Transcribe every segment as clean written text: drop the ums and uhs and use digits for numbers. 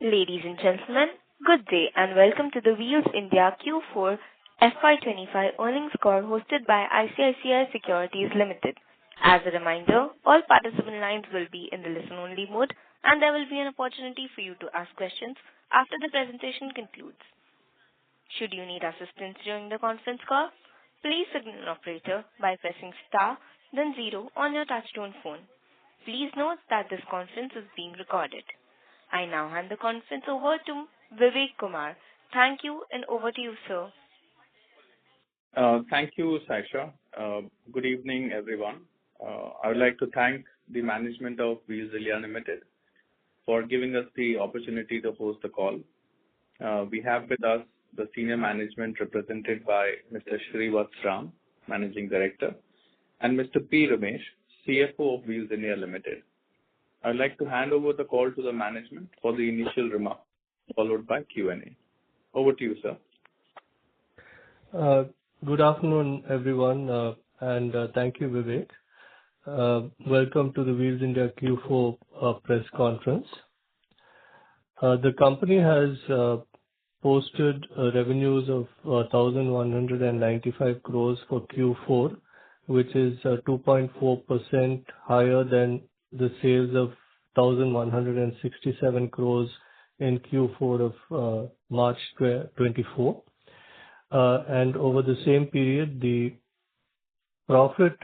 Ladies and gentlemen, good day and welcome to the Wheels India Q4 FY25 earnings call hosted by ICICI Securities Limited. As a reminder, all participant lines will be in the listen-only mode, and there will be an opportunity for you to ask questions after the presentation concludes. Should you need assistance during the conference call, please signal an operator by pressing star, then zero on your touchtone phone. Please note that this conference is being recorded. I now hand the conference over to Vivek Kumar. Thank you, and over to you, sir. Thank you, Sasha. Good evening, everyone. I would like to thank the management of Wheels India Limited for giving us the opportunity to host the call. We have with us the senior management represented by Mr. Srivatsa Ram, Managing Director, and Mr. P. Ramesh, CFO of Wheels India Limited. I'd like to hand over the call to the management for the initial remarks, followed by Q&A. Over to you, sir. Good afternoon, everyone, and thank you, Vivek. Welcome to the Wheels India Q4 press conference. The company has posted revenues of 1,195 crores for Q4, which is 2.4% higher than the sales of 1,167 crores in Q4 of March 24. And over the same period, the profit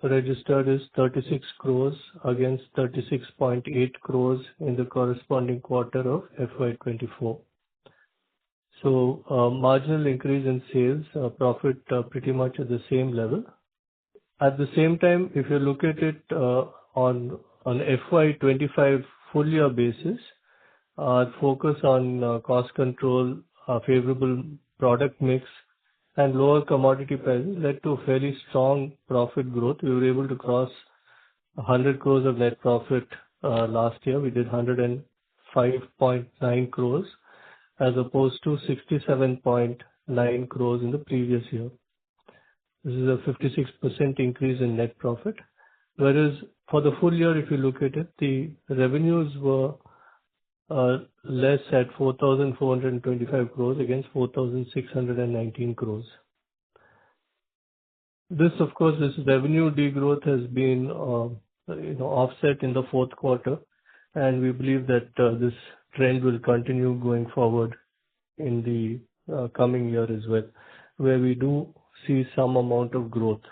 registered is 36 crores against 36.8 crores in the corresponding quarter of FY24. So marginal increase in sales, profit pretty much at the same level. At the same time, if you look at it on FY25 full year basis, our focus on cost control, favorable product mix, and lower commodity prices led to a fairly strong profit growth. We were able to cross 100 crores of net profit last year. We did 105.9 crores as opposed to 67.9 crores in the previous year. This is a 56% increase in net profit. Whereas for the full year, if you look at it, the revenues were less at 4,425 crores against 4,619 crores. This, of course, this revenue degrowth has been offset in the fourth quarter, and we believe that this trend will continue going forward in the coming year as well, where we do see some amount of growth.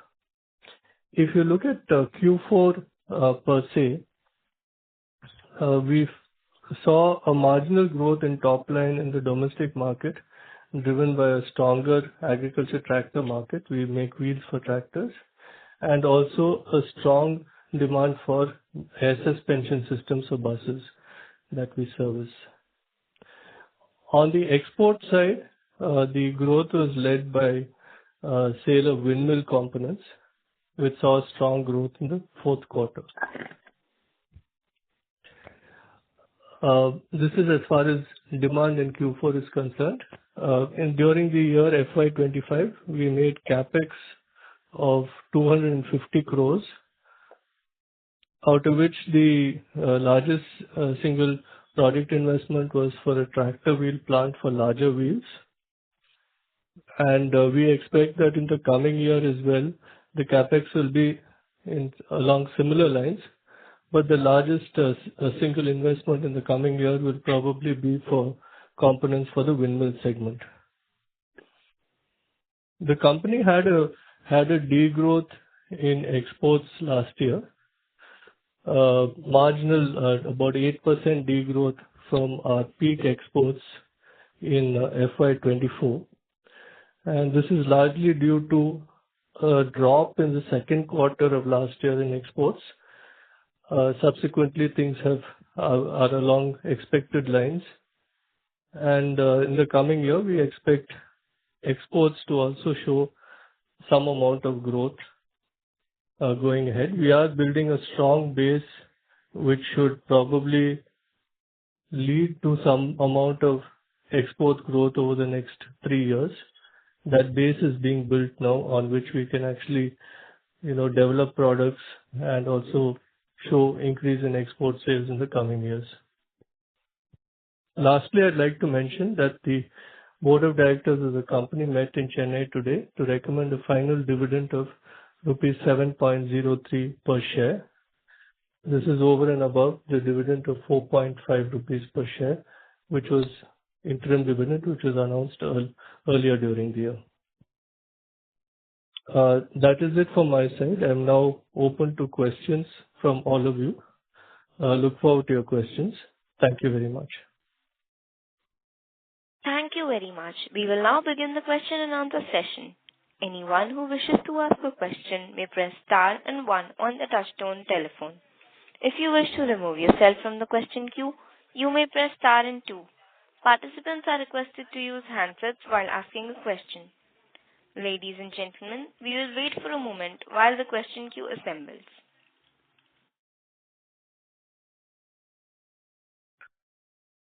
If you look at Q4 per se, we saw a marginal growth in top line in the domestic market, driven by a stronger agriculture tractor market. We make wheels for tractors, and also a strong demand for air suspension systems for buses that we service. On the export side, the growth was led by sale of windmill components, which saw strong growth in the fourth quarter. This is as far as demand in Q4 is concerned. And during the year FY25, we made capex of 250 crores, out of which the largest single project investment was for a tractor wheel plant for larger wheels. And we expect that in the coming year as well, the capex will be along similar lines, but the largest single investment in the coming year will probably be for components for the windmill segment. The company had a degrowth in exports last year, marginal about 8% degrowth from our peak exports in FY24, and this is largely due to a drop in the second quarter of last year in exports. Subsequently, things are along expected lines, and in the coming year, we expect exports to also show some amount of growth going ahead. We are building a strong base, which should probably lead to some amount of export growth over the next 3 years. That base is being built now, on which we can actually, develop products and also show increase in export sales in the coming years. Lastly, I'd like to mention that the board of directors of the company met in Chennai today to recommend a final dividend of rupees 7.03 per share. This is over and above the dividend of 4.5 rupees per share, which was interim dividend, which was announced earlier during the year. That is it from my side. I'm now open to questions from all of you. Look forward to your questions. Thank you very much. Thank you very much. We will now begin the question and answer session. Anyone who wishes to ask a question may press star and one on the touchtone telephone. If you wish to remove yourself from the question queue, you may press star and two. Participants are requested to use handsets while asking a question. Ladies and gentlemen, we will wait for a moment while the question queue assembles.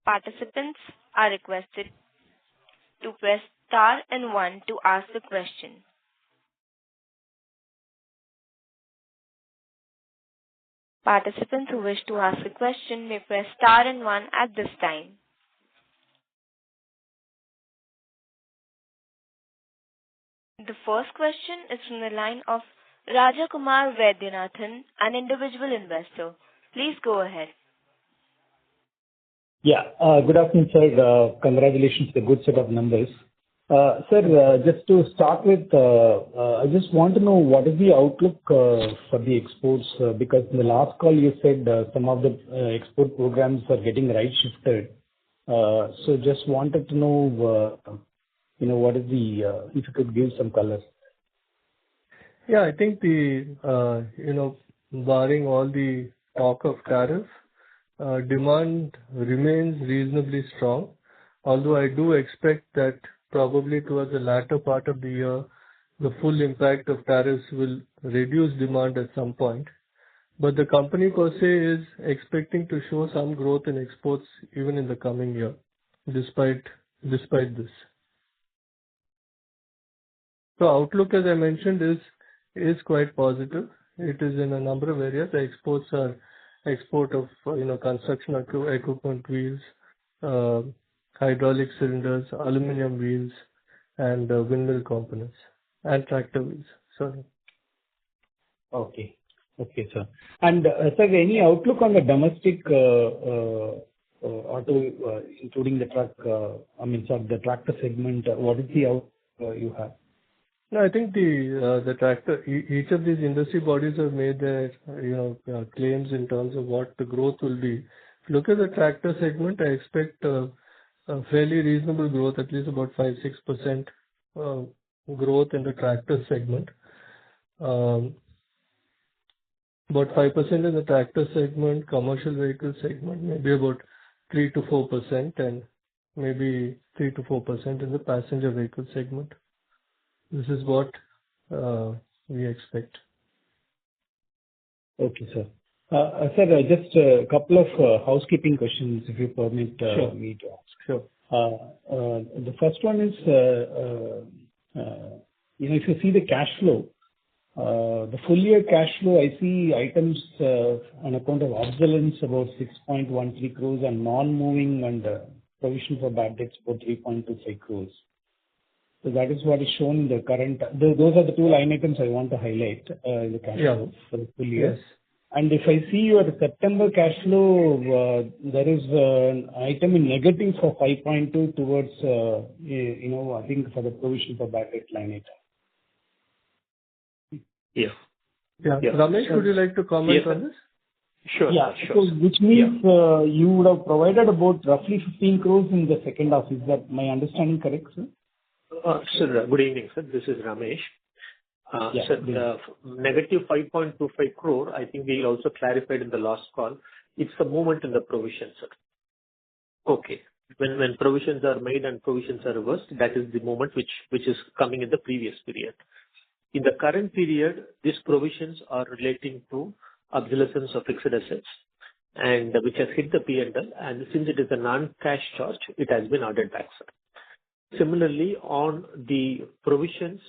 Participants are requested to press star and one to ask the question. Participants who wish to ask a question may press star and one at this time. The first question is from the line of Raja Kumar Vaidyanathan, an individual investor. Please go ahead. Yeah. Good afternoon, sir. Congratulations for the good set of numbers. Sir, just to start with, I just want to know what is the outlook for the exports, because in the last call you said some of the export programs are getting right-shifted. So just wanted to know, what is the, if you could give some color. Yeah, I think barring all the talk of tariff, demand remains reasonably strong. Although I do expect that probably towards the latter part of the year, the full impact of tariffs will reduce demand at some point. But the company per se is expecting to show some growth in exports even in the coming year, despite this. So outlook, as I mentioned, is quite positive. It is in a number of areas. The exports are export of construction equipment wheels, hydraulic cylinders, aluminum wheels, and windmill components, and tractor wheels. Sorry. Okay, sir. And sir, any outlook on the domestic auto, including the truck? The tractor segment. What is the outlook you have? No, I think the tractor, each of these industry bodies have made their claims in terms of what the growth will be. If you look at the tractor segment, I expect a fairly reasonable growth, at least about 5-6% growth in the tractor segment. About 5% in the tractor segment, commercial vehicle segment, maybe about 3-4%, and maybe 3-4% in the passenger vehicle segment. This is what we expect. Okay, sir. Sir, just a couple of housekeeping questions, if you permit me to ask. Sure. The first one is, if you see the cash flow, the full year cash flow, I see items on account of obsolescence about 6.13 crores and non-moving and provision for bad debts about 3.25 crores. So that is what is shown in the current. Those are the two line items I want to highlight in the cash flow for the full year. Yes. And if I see your September cash flow, there is an item in negative for 5.2 towards, I think for the provision for bad debt line item. Yes. Yeah. Ramesh, would you like to comment on this? Sure. Yeah. Sure. So which means you would have provided about roughly 15 crores in the second half. Is that my understanding correct, sir? Sir, good evening, sir. This is Ramesh. Sir, the negative 5.25 crore, I think we also clarified in the last call. It's a movement in the provision, sir. Okay. When provisions are made and provisions are reversed, that is the moment which is coming in the previous period. In the current period, these provisions are relating to obsolescence of fixed assets, and which has hit the P&L, and since it is a non-cash charge, it has been added back, sir. Similarly, on the provisions,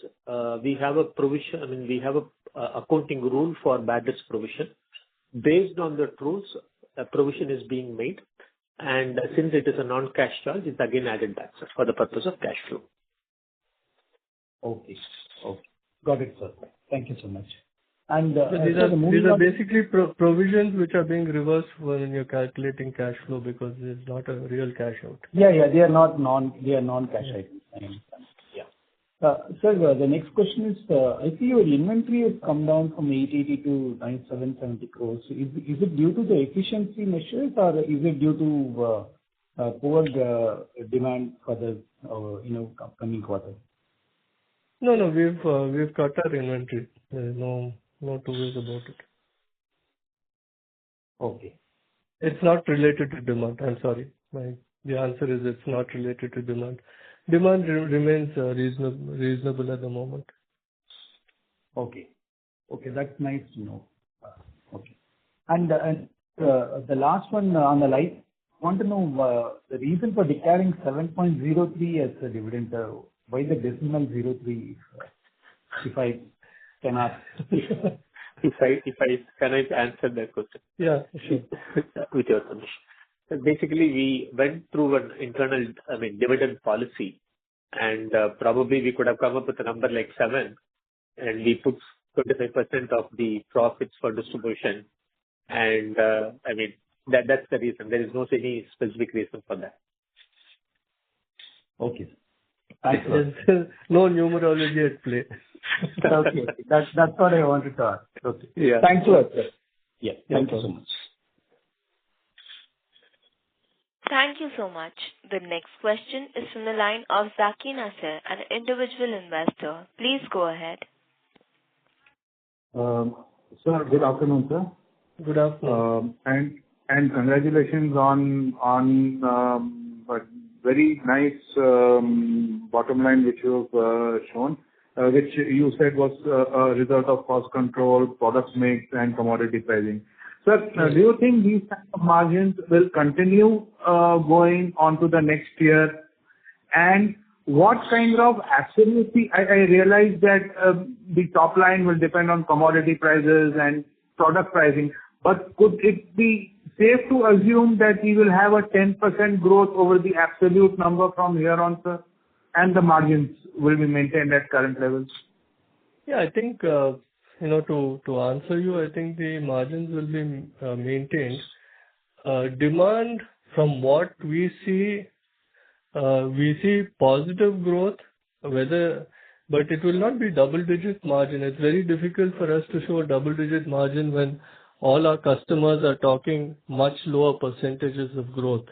we have a provision. We have a accounting rule for bad debts provision. Based on the rules, a provision is being made, And since it is a non-cash charge, it's again added back, sir, for the purpose of cash flow. Okay. Okay. Got it, sir. Thank you so much. And So these are basically provisions which are being reversed when you're calculating cash flow because it's not a real cash out. Yeah, they are non-cash items. I understand. Yeah. Sir, the next question is, I see your inventory has come down from 880 to 9,770 crores. Is it due to the efficiency measures or is it due to poor demand for the coming quarter? No, we've cut our inventory. There's no two ways about it. Okay. It's not related to demand. I'm sorry. The answer is it's not related to demand. Demand remains reasonable at the moment. Okay. Okay, that's nice to know. Okay. And the last one on the line, I want to know the reason for declaring 7.03 as a dividend. Why the decimal 03, if I can ask? Can I answer that question? Yeah, sure. With your permission. So basically, we went through an internal, dividend policy, and probably we could have come up with a number like 7, and we put 25% of the profits for distribution, and that's the reason. There is no any specific reason for that. Okay. There's no numerology at play. Okay. That's what I wanted to ask. Okay. Yeah. Thanks a lot, sir. Yeah. Thank you so much. Thank you so much. The next question is from the line of Zaki Nasser, an individual investor. Please go ahead. Sir, good afternoon, sir. Good afternoon. And congratulations on a very nice bottom line which you've shown, which you said was a result of cost control, product mix, and commodity pricing. Sir, do you think these kind of margins will continue going on to the next year? And what kind of absolutely, I realize that the top line will depend on commodity prices and product pricing, but could it be safe to assume that we will have a 10% growth over the absolute number from here on, sir? And the margins will be maintained at current levels? Yeah, I think, to answer you, I think the margins will be maintained. Demand, from what we see positive growth, but it will not be double-digit margin. It's very difficult for us to show a double-digit margin when all our customers are talking much lower percentages of growth.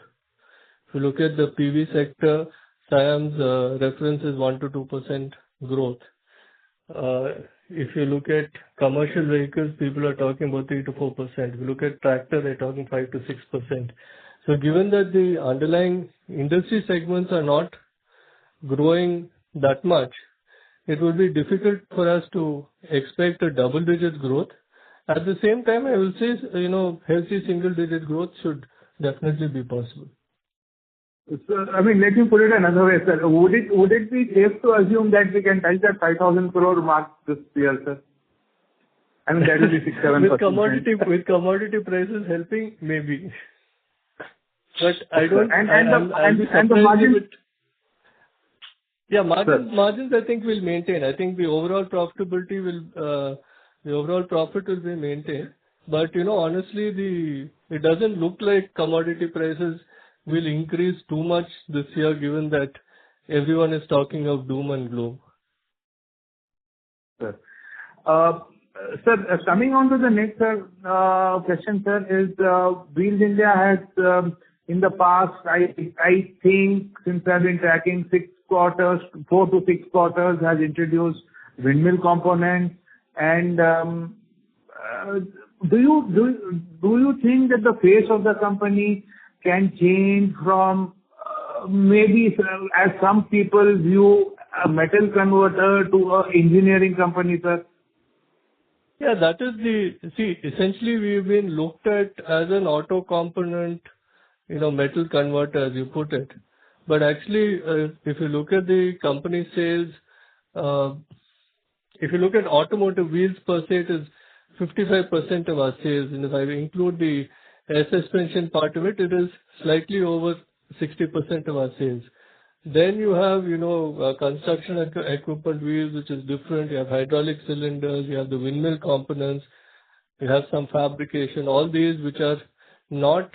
If you look at the PV sector, SIAM's reference is 1 to 2% growth. If you look at commercial vehicles, people are talking about 3 to 4%. If you look at tractor, they're talking 5 to 6%. So given that the underlying industry segments are not growing that much, it will be difficult for us to expect a double-digit growth. At the same time, I will say, healthy single-digit growth should definitely be possible. Sir, let me put it another way, sir. Would it be safe to assume that we can touch that 5,000 crore mark this year, sir? That will be 6-7%. With commodity prices helping, maybe. But I don't. And the margins. Yeah, margins I think will maintain. I think the overall profitability will, the overall profit will be maintained. But honestly, it doesn't look like commodity prices will increase too much this year, given that everyone is talking of doom and gloom. Sir, coming on to the next question, sir, is Wheels India has in the past, I think, since I've been tracking 4 to 6 quarters, has introduced windmill components. And do you think that the face of the company can change from maybe, as some people view, a metal converter to an engineering company, sir? Yeah, that is essentially we've been looked at as an auto component, metal converter, as you put it. But actually, if you look at the company sales, if you look at automotive wheels per se, it is 55% of our sales. And if I include the air suspension part of it, it is slightly over 60% of our sales. Then you have, construction equipment wheels, which is different. You have hydraulic cylinders, you have the windmill components, you have some fabrication, all these which are not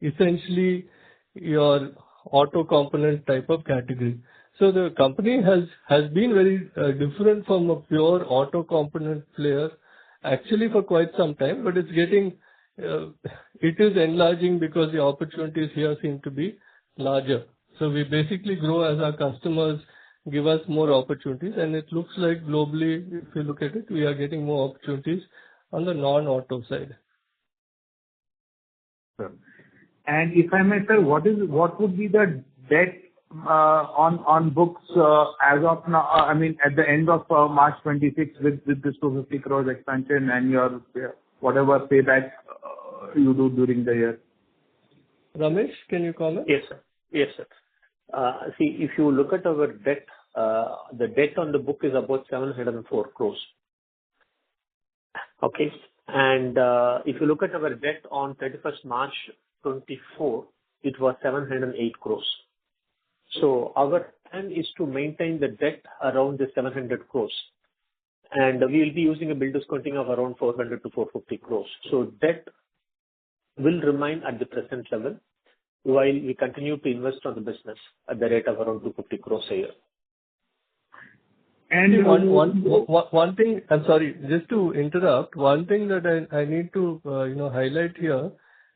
essentially your auto component type of category. So the company has been very different from a pure auto component player actually for quite some time, but it is enlarging because the opportunities here seem to be larger. So we basically grow as our customers give us more opportunities, and it looks like globally, if you look at it, we are getting more opportunities on the non-auto side. Sir. And if I may, sir, what would be the debt on books as of now, at the end of March 26 with this 250 crores expansion and your whatever payback you do during the year? Ramesh, can you comment? Yes, sir. See, if you look at our debt, the debt on the book is about 704 crores. Okay. And if you look at our debt on 31st March 24, it was 708 crores. So our plan is to maintain the debt around the 700 crores. And we will be using a bill discounting of around 400 to 450 crores. So debt will remain at the present level while we continue to invest on the business at the rate of around 250 crores a year. And one thing, I'm sorry, just to interrupt, one thing that I need to highlight here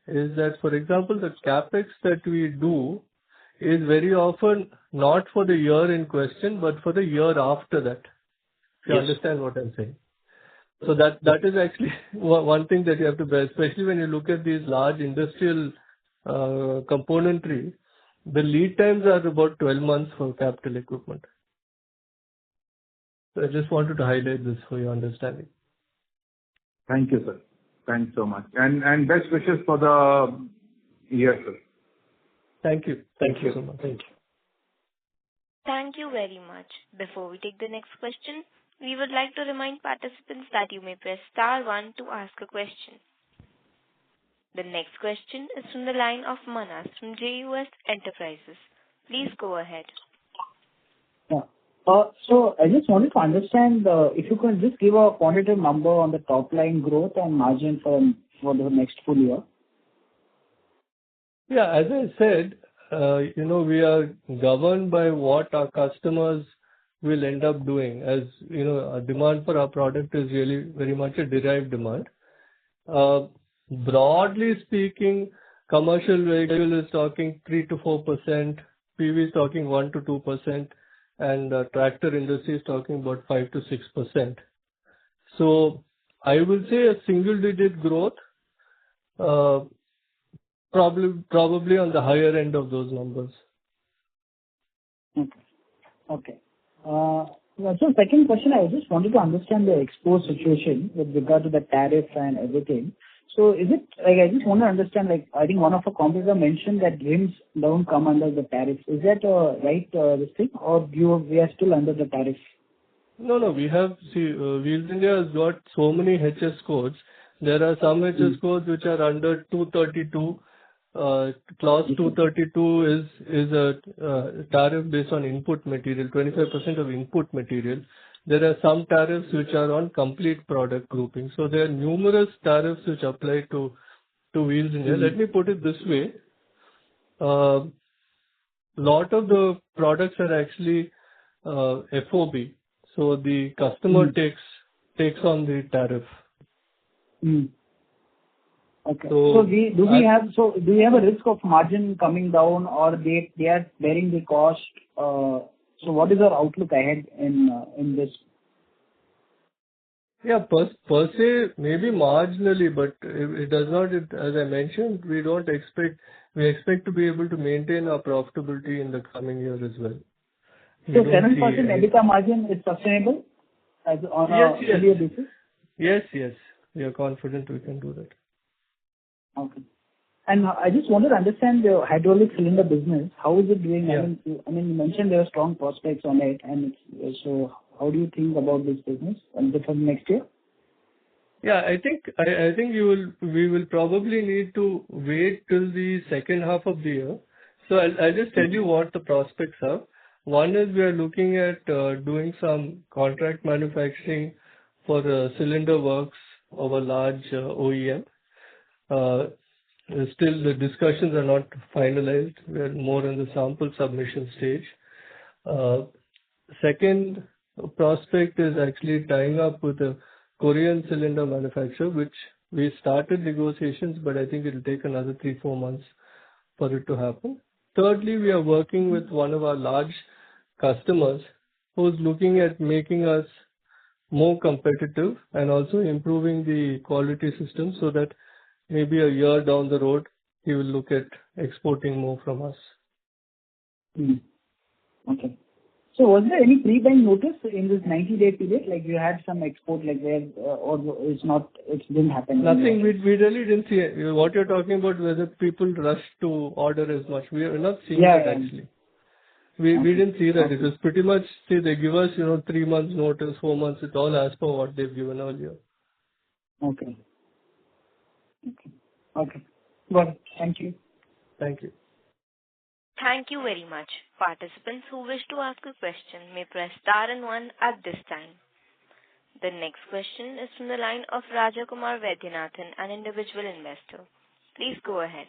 is that, for example, the capex that we do is very often not for the year in question, but for the year after that. If you understand what I'm saying. So that is actually one thing that you have to bear, especially when you look at these large industrial componentry. The lead times are about 12 months for capital equipment. So I just wanted to highlight this for your understanding. Thank you, sir. Thanks so much. And best wishes for the year, sir. Thank you. Thank you so much. Thank you. Thank you very much. Before we take the next question, we would like to remind participants that you may press star 1 to ask a question. The next question is from the line of Manas from JUS Enterprises. Please go ahead. Yeah. So I just wanted to understand if you could just give a quantitative number on the top line growth and margin for the next full year. Yeah, as I said, we are governed by what our customers will end up doing. As you know, our demand for our product is really very much a derived demand. Broadly speaking, commercial vehicle is talking 3 to 4%, PV is talking 1 to 2%, and tractor industry is talking about 5 to 6%. So I will say a single-digit growth, probably on the higher end of those numbers. Okay. So second question, I just wanted to understand the export situation with regard to the tariff and everything. So is it, I just want to understand, I think one of our competitors mentioned that rims don't come under the tariffs. Is that right, this thing, or we are still under the tariff? No, we have, Wheels India has got so many HS codes. There are some HS codes which are under 232. Clause 232 is a tariff based on input material, 25% of input material. There are some tariffs which are on complete product grouping. So there are numerous tariffs which apply to Wheels India. Let me put it this way. Lot of the products are actually FOB. So the customer takes on the tariff. Okay. So do we have a risk of margin coming down, or they are bearing the cost? So what is our outlook ahead in this? Yeah, per se, maybe marginally, but it does not, as I mentioned, we expect to be able to maintain our profitability in the coming year as well. So 7% EBITDA margin is sustainable on a yearly basis? Yes. We are confident we can do that. Okay. And I just wanted to understand the hydraulic cylinder business. How is it doing? Yeah. You mentioned there are strong prospects on it, and so how do you think about this business for next year? Yeah, I think we will probably need to wait till the second half of the year. So I'll just tell you what the prospects are. One is we are looking at doing some contract manufacturing for cylinder works of a large OEM. Uh, Still, the discussions are not finalized. We are more in the sample submission stage. Uh, Second prospect is actually tying up with a Korean cylinder manufacturer, which we started negotiations, but I think it'll take another 3-4 months for it to happen. Thirdly, we are working with one of our large customers who's looking at making us more competitive and also improving the quality system so that maybe a year down the road, he will look at exporting more from us. Okay. So was there any pre-buying notice in this 90-day period? Like you had some export like where, or it's not, it didn't happen? Nothing. We really didn't see it. What you're talking about, whether people rush to order as much. We are not seeing that actually. We didn't see that. It was pretty much, see, they give us, 3 months notice, 4 months. It's all as per what they've given earlier. Okay. Got it. Thank you. Thank you. Thank you very much. Participants who wish to ask a question may press star and 1 at this time. The next question is from the line of Rajakumar Vaidyanathan, an individual investor. Please go ahead.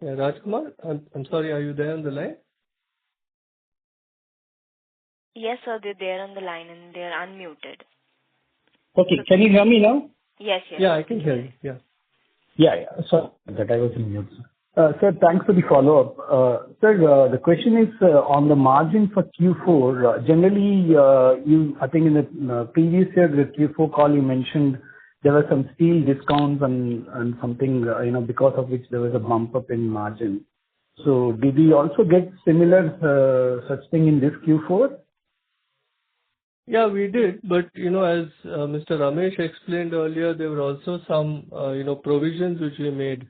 Yeah, Rajkumar, I'm sorry, are you there on the line? Yes, sir, they're there on the line and they're unmuted. Okay. Can you hear me now? Yes. Yeah, I can hear you. Yeah. Yeah. Sorry that I was in mute. Sir, thanks for the follow-up. Sir, the question is on the margin for Q4. Generally, I think in the previous year, the Q4 call, you mentioned there were some steel discounts and something, because of which there was a bump up in margin. So did we also get similar such thing in this Q4? Yeah, we did. But, as Mr. Ramesh explained earlier, there were also some, provisions which we made.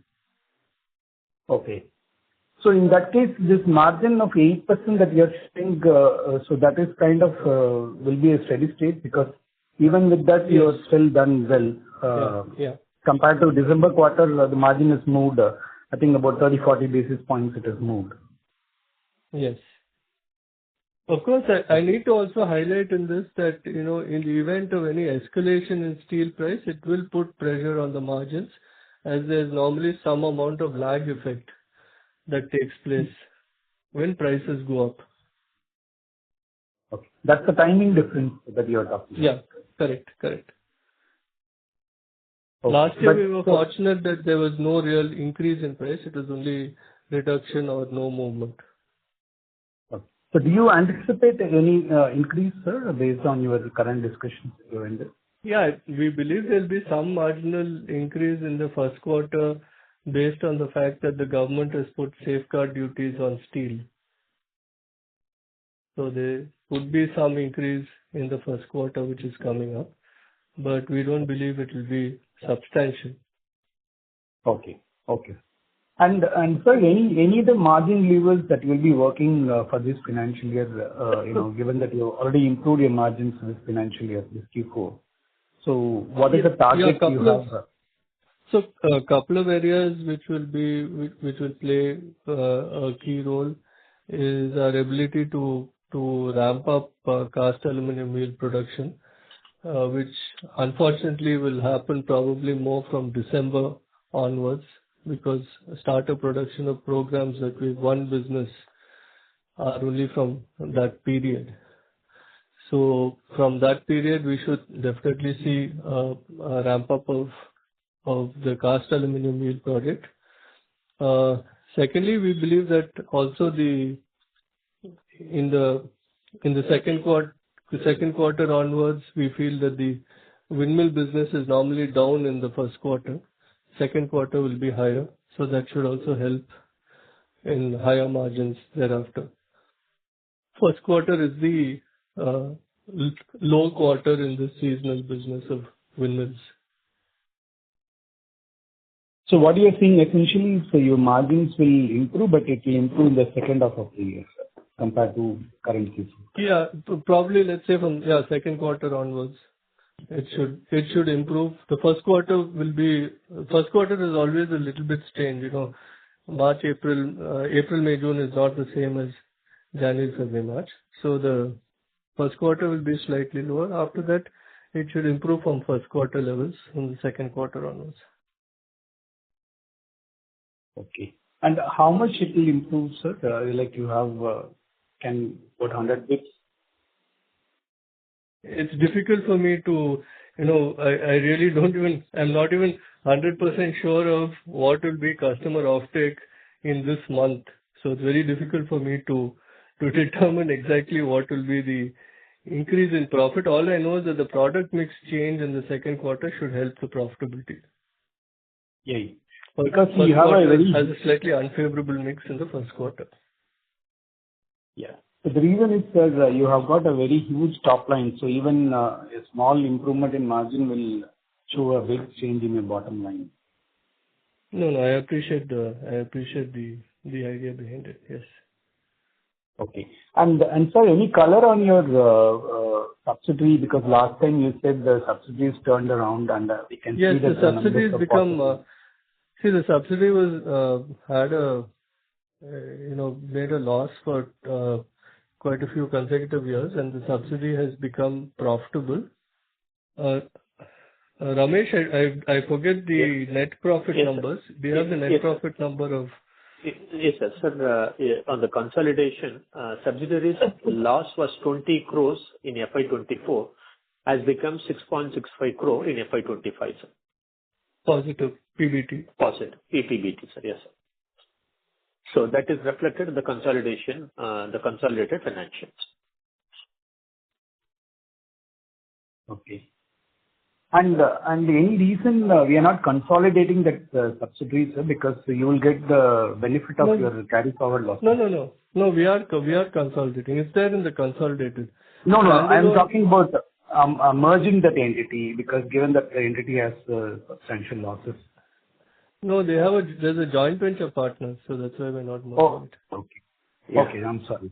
Okay. So in that case, this margin of 8% that you're saying, so that is kind of will be a steady state because even with that, you are still done well. Yeah. Compared to December quarter, the margin has moved, I think about 30-40 basis points it has moved. Yes. Of course, I need to also highlight in this that, in the event of any escalation in steel price, it will put pressure on the margins as there's normally some amount of lag effect that takes place when prices go up. Okay. That's the timing difference that you are talking about. Yeah, correct. Okay. Last But year we were fortunate that there was no real increase in price. It was only reduction or no movement. Okay. So do you anticipate any increase, sir, based on your current discussions that you ended? Yeah, we believe there'll be some marginal increase in the first quarter based on the fact that the government has put safeguard duties on steel. So there could be some increase in the first quarter which is coming up, but we don't believe it will be substantial. Okay. And sir, any of the margin levers that you will be working for this financial year, given that you already improved your margins this financial year, this Q4. So what is the target you have? So a couple of areas which will play a key role is our ability to ramp up cast aluminum wheel production, which unfortunately will happen probably more from December onwards because starter production of programs that we've won business are only from that period. So from that period, we should definitely see a ramp up of the cast aluminum wheel project. Secondly, we believe that also in the second quarter onwards, we feel that the windmill business is normally down in the first quarter. Second quarter will be higher, so that should also help in higher margins thereafter. First quarter is the low quarter in the seasonal business of windmills. So what you are seeing essentially, so your margins will improve, but it will improve in the second half of the year. compared to current season? Yeah, probably let's say from second quarter onwards, it should improve. The first quarter is always a little bit strange, March, April, May, June is not the same as January, February, March. So the first quarter will be slightly lower. After that, it should improve from first quarter levels in the second quarter onwards. Okay. And how much it will improve, sir? Like you have, can put 100 bits? It's difficult for me to, I really I'm not even 100% sure of what will be customer offtake in this month. So it's very difficult for me to determine exactly what will be the increase in profit. All I know is that the product mix change in the second quarter should help the profitability. Yeah. Because you have has a slightly unfavorable mix in the first quarter. Yeah. So the reason is that you have got a very huge top line. So even a small improvement in margin will show a big change in your bottom line. No, I appreciate the idea behind it. Yes. Okay. And sir, any color on your subsidiary? Because last time you said the subsidiaries turned around and we can see that the subsidiaries become. The subsidiary was made a loss for quite a few consecutive years, and the subsidiary has become profitable. Ramesh, I forget the net profit numbers. Do you have the net profit number of? Yes, sir. Sir, on the consolidation, subsidiaries loss was 20 crores in FY24, has become 6.65 crore in FY25, sir. Positive PBT. Positive PBT, sir. Yes, sir. So that is reflected in the consolidation, the consolidated financials. Okay. And any reason we are not consolidating that subsidiary, sir, because you will get the benefit of your carry forward loss? No, we are consolidating. It's there in the consolidated. No, I am talking about merging that entity, because given that the entity has substantial losses. No, there's a joint venture partner, so that's why we're not merging it. Okay. Yeah. Okay, I'm sorry.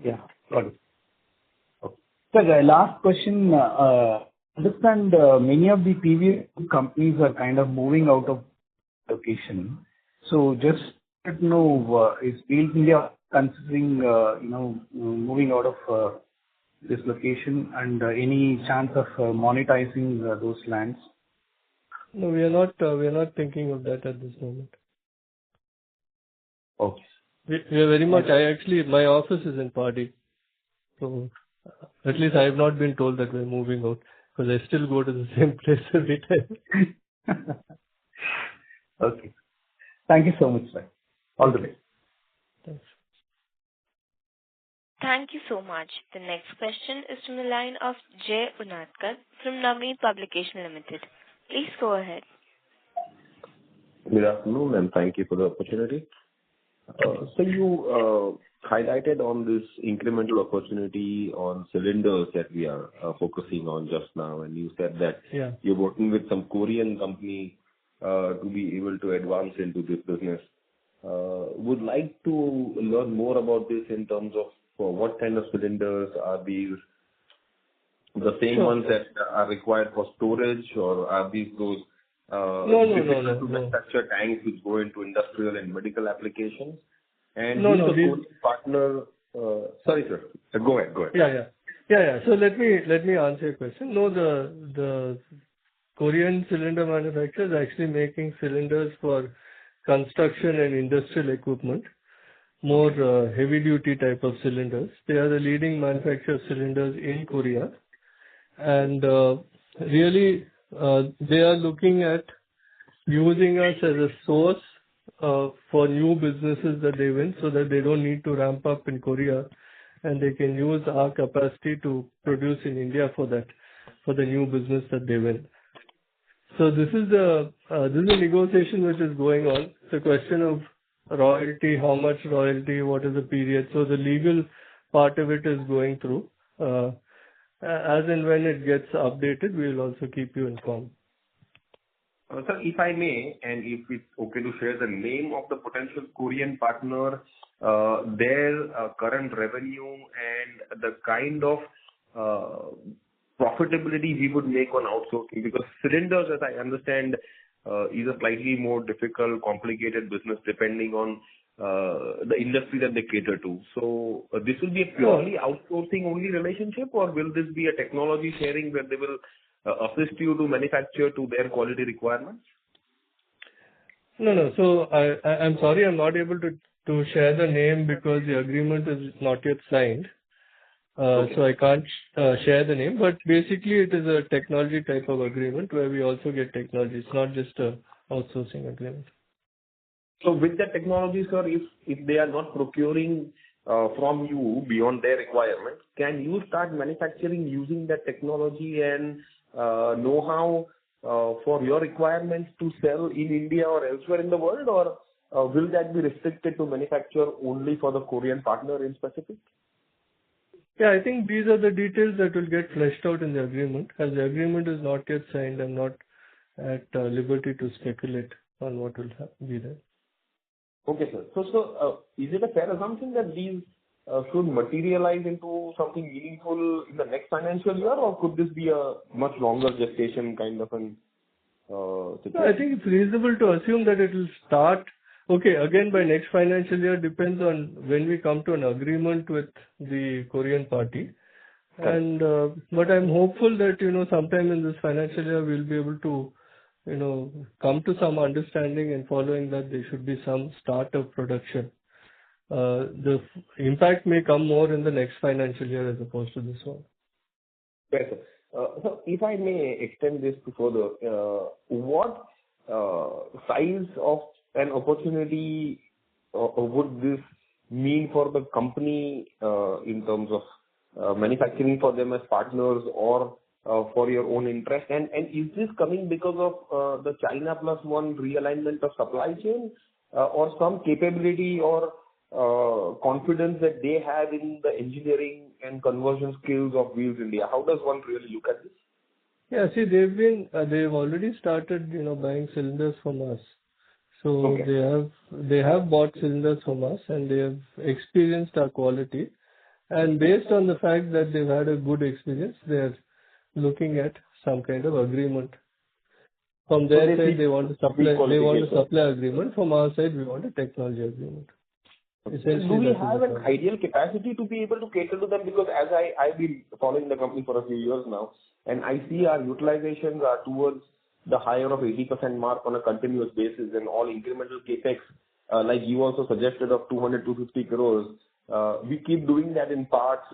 Yeah, got it. Okay. So the last question, understand many of the previous companies are kind of moving out of location. So just to know, is Wheels India considering, moving out of this location, and any chance of monetizing those lands? No, we are not thinking of that at this moment. Okay. We are very much. My office is in Padi, so at least I have not been told that we're moving out, because I still go to the same place every time. Okay. Thank you so much, sir. All the best. Thanks. Thank you so much. The next question is from the line of Jay Unatkar from Navneet Publication Limited. Please go ahead. Good afternoon, and thank you for the opportunity. So you highlighted on this incremental opportunity on cylinders that we are focusing on just now, and you said that you're working with some Korean company to be able to advance into this business. Would like to learn more about this in terms of what kind of cylinders are these? The same ones that are required for storage, or are these those No. manufacture tanks which go into industrial and medical applications? And No. Korean partner. Sorry, sir. Go ahead. Yeah. So let me answer your question. No, the Korean cylinder manufacturer is actually making cylinders for construction and industrial equipment, more heavy duty type of cylinders. They are the leading manufacturer of cylinders in Korea. And really, they are looking at using us as a source for new businesses that they win, so that they don't need to ramp up in Korea, and they can use our capacity to produce in India for the new business that they win. So this is a negotiation which is going on. It's a question of royalty, how much royalty, what is the period. So the legal part of it is going through. As and when it gets updated, we will also keep you informed. Sir, if I may, and if it's okay to share the name of the potential Korean partner their current revenue and the kind of profitability we would make on outsourcing? Because cylinders, as I understand, is a slightly more difficult, complicated business depending on the industry that they cater to. So this will be a purely outsourcing only relationship, or will this be a technology sharing where they will assist you to manufacture to their quality requirements? No. So I'm sorry, I'm not able to share the name because the agreement is not yet signed. So I can't share the name, but basically it is a technology type of agreement where we also get technology. It's not just a outsourcing agreement. So with the technology, sir, if they are not procuring from you beyond their requirements, can you start manufacturing using that technology and know-how for your requirements to sell in India or elsewhere in the world, or will that be restricted to manufacture only for the Korean partner in specific? Yeah, I think these are the details that will get fleshed out in the agreement. As the agreement is not yet signed, I'm not at liberty to speculate on what will be there. Okay, sir. So, is it a fair assumption that these should materialize into something meaningful in the next financial year, or could this be a much longer gestation kind of an situation? I think it's reasonable to assume that it will start. Okay, again, by next financial year depends on when we come to an agreement with the Korean party. And but I'm hopeful that, sometime in this financial year we'll be able to, come to some understanding, and following that there should be some start of production. The impact may come more in the next financial year as opposed to this one. Yes, sir. So if I may extend this to further, what size of an opportunity would this mean for the company in terms of manufacturing for them as partners or for your own interest? And is this coming because of the China Plus One realignment of supply chain or some capability or confidence that they have in the engineering and conversion skills of Wheels India? How does one really look at this? Yeah, see, they've already started, buying cylinders from us. So they have bought cylinders from us, and they have experienced our quality. And based on the fact that they've had a good experience, they're looking at some kind of agreement. From their side, they want to supply agreement. From our side, we want a technology agreement. Do we have an ideal capacity to be able to cater to them? Because as I've been following the company for a few years now, and I see our utilizations are towards the higher of 80% mark on a continuous basis, and all incremental capex, like you also suggested, of 200-250 crores, we keep doing that in parts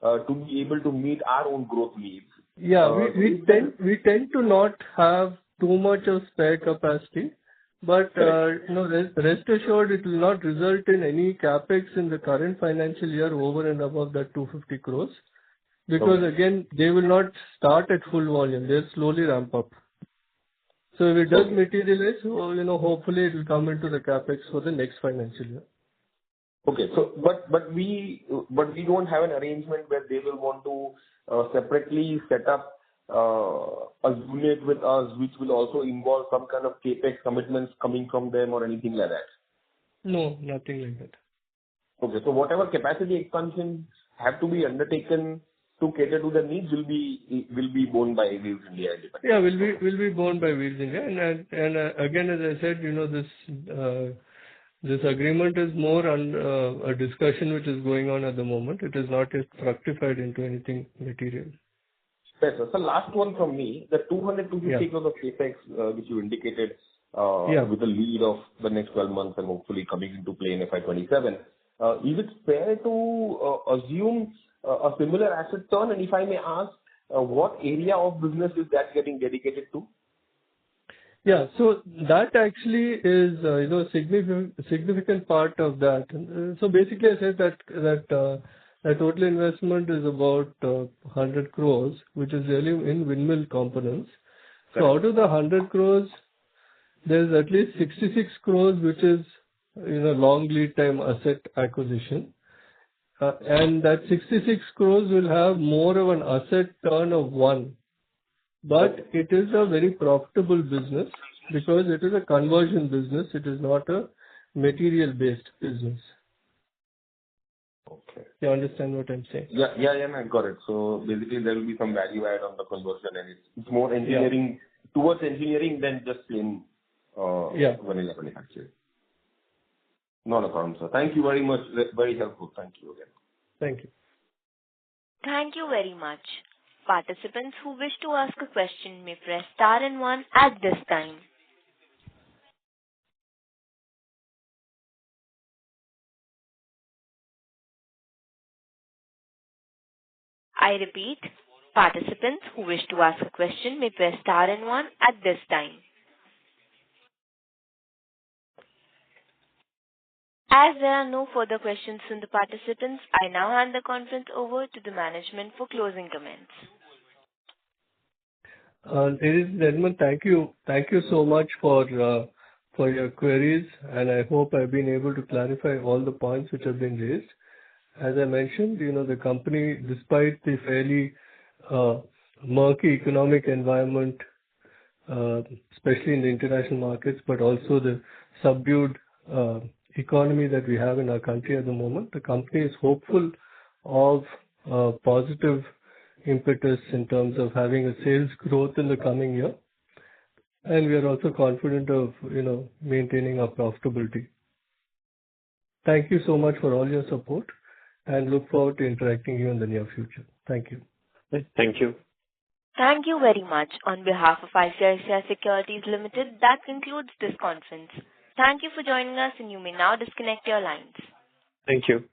to be able to meet our own growth needs. Yeah, we tend to not have too much of spare capacity, but rest assured it will not result in any capex in the current financial year over and above that 250 crores, because again they will not start at full volume; they'll slowly ramp up. So if it does materialize, hopefully it will come into the capex for the next financial year. Okay. So, but we don't have an arrangement where they will want to separately set up a unit with us, which will also involve some kind of capex commitments coming from them or anything like that? No, nothing like that. Okay. So whatever capacity expansions have to be undertaken to cater to the needs will be borne by Wheels India. Yeah, will be borne by Wheels India. And again, as I said, this agreement is more on a discussion which is going on at the moment. It is not yet fructified into anything material. Yes, sir. So last one from me, the 200-250 crores of capex which you indicated with the lead of the next 12 months and hopefully coming into play in FY27. Is it fair to assume a similar asset turn? And if I may ask, what area of business is that getting dedicated to? Yeah, so that actually is significant part of that. So basically, I said that the total investment is about 100 crores, which is really in windmill components. So out of the 100 crores, there is at least 66 crores, which is long lead time asset acquisition. And that 66 crores will have more of an asset turn of 1. But it is a very profitable business because it is a conversion business. It is not a material-based business. Okay. You understand what I'm saying? Yeah, I got it. So basically, there will be some value add on the conversion, and it's more engineering, towards engineering than just plain vanilla manufacturing. Not a problem, sir. Thank you very much. Very helpful. Thank you again. Thank you. Thank you very much. Participants who wish to ask a question may press star and one at this time. I repeat, participants who wish to ask a question may press star and one at this time. As there are no further questions from the participants, I now hand the conference over to the management for closing comments. Ladies and gentlemen, thank you. Thank you so much for your queries, and I hope I've been able to clarify all the points which have been raised. As I mentioned, the company, despite the fairly murky economic environment, especially in the international markets, but also the subdued economy that we have in our country at the moment, the company is hopeful of positive impetus in terms of having a sales growth in the coming year. And we are also confident of, maintaining our profitability. Thank you so much for all your support and look forward to interacting with you in the near future. Thank you. Thank you. Thank you very much. On behalf of ICICI Securities Limited, that concludes this conference. Thank you for joining us, and you may now disconnect your lines. Thank you.